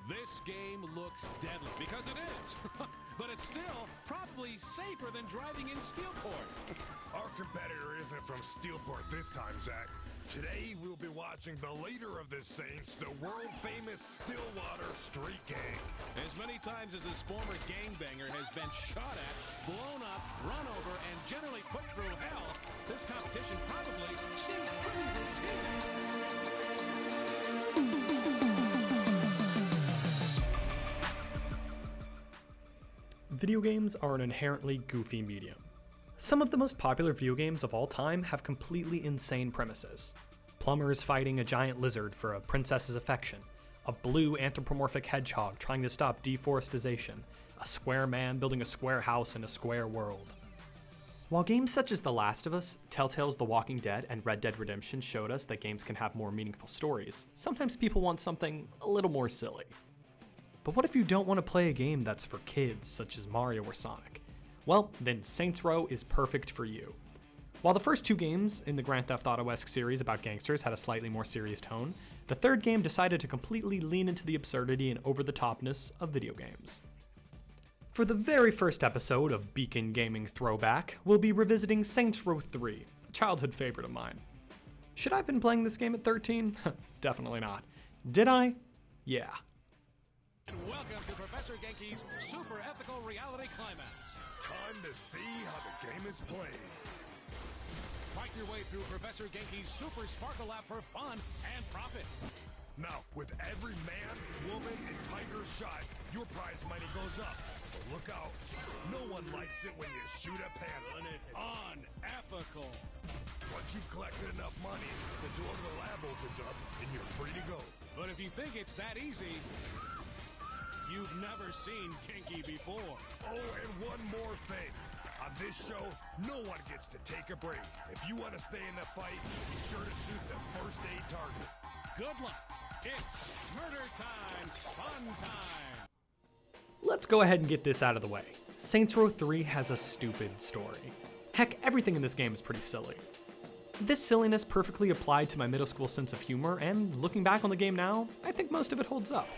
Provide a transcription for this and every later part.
This game looks deadly, because it is. But it's still probably safer than driving in Steelport. Our competitor isn't from Steelport this time, Zach. Today, we'll be watching the leader of the Saints, the world-famous Stillwater Street Gang. As many times as this former gangbanger has been shot at, blown up, run over, and generally put through hell, this competition probably seems pretty routine. Video games are an inherently goofy medium. Some of the most popular video games of all time have completely insane premises. Plumbers fighting a giant lizard for a princess's affection, a blue anthropomorphic hedgehog trying to stop deforestation, a square man building a square house in a square world. While games such as The Last of Us, Telltale's The Walking Dead, and Red Dead Redemption showed us that games can have more meaningful stories, sometimes people want something a little more silly. But what if you don't want to play a game that's for kids, such as Mario or Sonic? Well, then Saints Row is perfect for you. While the first two games in the Grand Theft Auto-esque series about gangsters had a slightly more serious tone, the third game decided to completely lean into the absurdity and over-the-topness of video games. For the very first episode of Beacon Gaming Throwback, we'll be revisiting Saints Row 3, a childhood favorite of mine. Should I have been playing this game at 13? Definitely not. Did I? Yeah. And welcome to Professor Genki's Super Ethical Reality Climax. Time to see how the game is played. Fight your way through Professor Genki's Super Sparkle Lab for fun and profit. Now, with every man, woman, and tiger shot, your prize money goes up. But look out, no one likes it when you shoot a panda. Unethical. Once you've collected enough money, the door to the lab opens up and you're free to go. But if you think it's that easy, you've never seen Genki before. Oh, and one more thing. On this show, no one gets to take a break. If you want to stay in the fight, be sure to shoot the first aid target. Good luck. It's murder time, fun time. Let's go ahead and get this out of the way. Saints Row 3 has a stupid story. Heck, everything in this game is pretty silly. This silliness perfectly applied to my middle school sense of humor, and looking back on the game now, I think most of it holds up.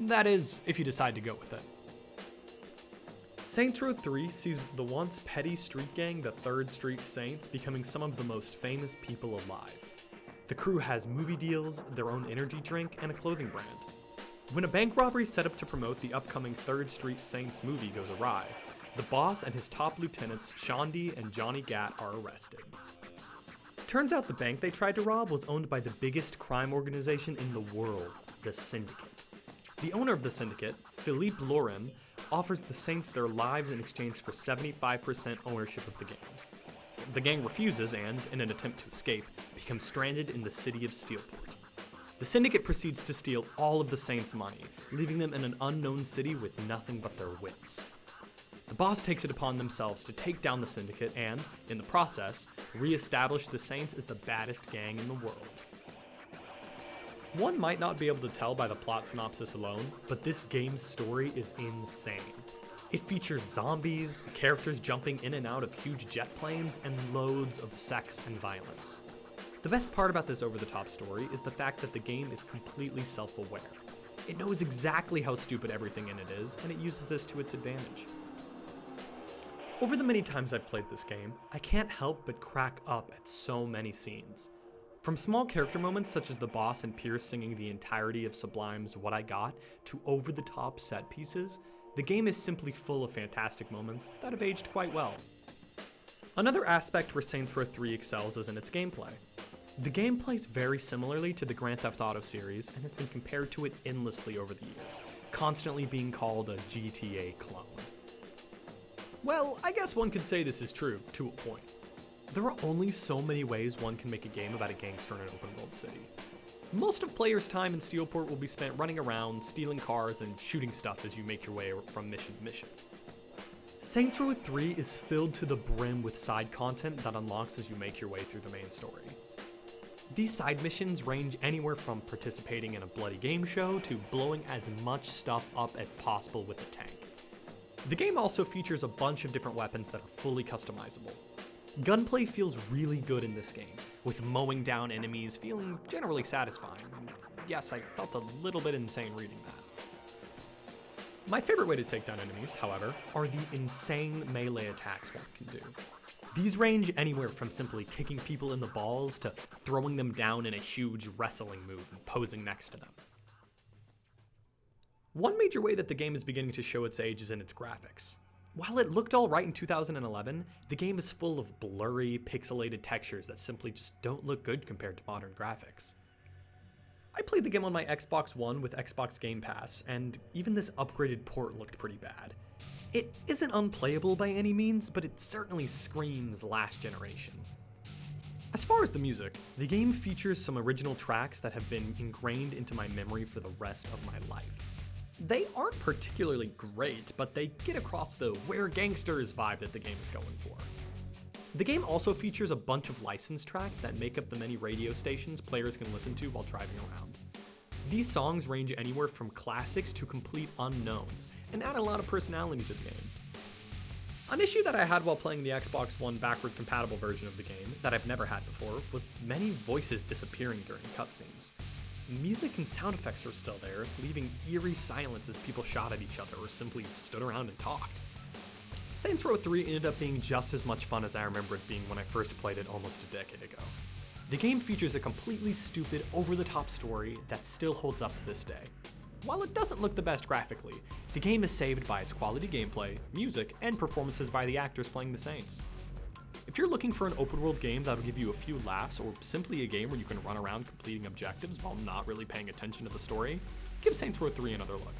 That is, if you decide to go with it. Saints Row 3 sees the once petty street gang, the 3rd Street Saints, becoming some of the most famous people alive. The crew has movie deals, their own energy drink, and a clothing brand. When a bank robbery set up to promote the upcoming 3rd Street Saints movie goes awry, the boss and his top lieutenants, Shondi and Johnny Gat, are arrested. Turns out the bank they tried to rob was owned by the biggest crime organization in the world, the Syndicate. The owner of the Syndicate, Philippe Lauren, offers the Saints their lives in exchange for 75% ownership of the gang. The gang refuses and, in an attempt to escape, becomes stranded in the city of Steelport. The Syndicate proceeds to steal all of the Saints' money, leaving them in an unknown city with nothing but their wits. The boss takes it upon themselves to take down the Syndicate and, in the process, re-establish the Saints as the baddest gang in the world. One might not be able to tell by the plot synopsis alone, but this game's story is insane. It features zombies, characters jumping in and out of huge jet planes, and loads of sex and violence. The best part about this over-the-top story is the fact that the game is completely self-aware. It knows exactly how stupid everything in it is, and it uses this to its advantage. Over the many times I've played this game, I can't help but crack up at so many scenes. From small character moments such as the boss and Pierce singing the entirety of Sublime's What I Got, to over-the-top set pieces, the game is simply full of fantastic moments that have aged quite well. Another aspect where Saints Row 3 excels is in its gameplay. The game plays very similarly to the Grand Theft Auto series and has been compared to it endlessly over the years, constantly being called a GTA clone. Well, I guess one could say this is true, to a point. There are only so many ways one can make a game about a gangster in an open world city. Most of players' time in Steelport will be spent running around, stealing cars, and shooting stuff as you make your way from mission to mission. Saints Row 3 is filled to the brim with side content that unlocks as you make your way through the main story. These side missions range anywhere from participating in a bloody game show to blowing as much stuff up as possible with a tank. The game also features a bunch of different weapons that are fully customizable. Gunplay feels really good in this game, with mowing down enemies feeling generally satisfying. Yes, I felt a little bit insane reading that. My favorite way to take down enemies, however, are the insane melee attacks one can do. These range anywhere from simply kicking people in the balls to throwing them down in a huge wrestling move and posing next to them. One major way that the game is beginning to show its age is in its graphics. While it looked alright in 2011, the game is full of blurry, pixelated textures that simply just don't look good compared to modern graphics. I played the game on my Xbox One with Xbox Game Pass, and even this upgraded port looked pretty bad. It isn't unplayable by any means, but it certainly screams last generation. As far as the music, the game features some original tracks that have been ingrained into my memory for the rest of my life. They aren't particularly great, but they get across the "we're gangsters" vibe that the game is going for. The game also features a bunch of licensed tracks that make up the many radio stations players can listen to while driving around. These songs range anywhere from classics to complete unknowns, and add a lot of personality to the game. An issue that I had while playing the Xbox One backward compatible version of the game, that I've never had before, was many voices disappearing during cutscenes. Music and sound effects were still there, leaving eerie silence as people shot at each other or simply stood around and talked. Saints Row 3 ended up being just as much fun as I remember it being when I first played it almost a decade ago. The game features a completely stupid, over-the-top story that still holds up to this day. While it doesn't look the best graphically, the game is saved by its quality gameplay, music, and performances by the actors playing the Saints. If you're looking for an open-world game that'll give you a few laughs, or simply a game where you can run around completing objectives while not really paying attention to the story, give Saints Row 3 another look.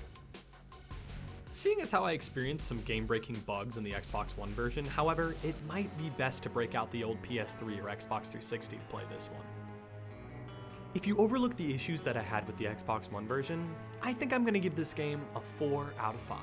Seeing as how I experienced some game-breaking bugs in the Xbox One version, however, it might be best to break out the old PS3 or Xbox 360 to play this one. If you overlook the issues that I had with the Xbox One version, I think I'm going to give this game a 4 out of 5.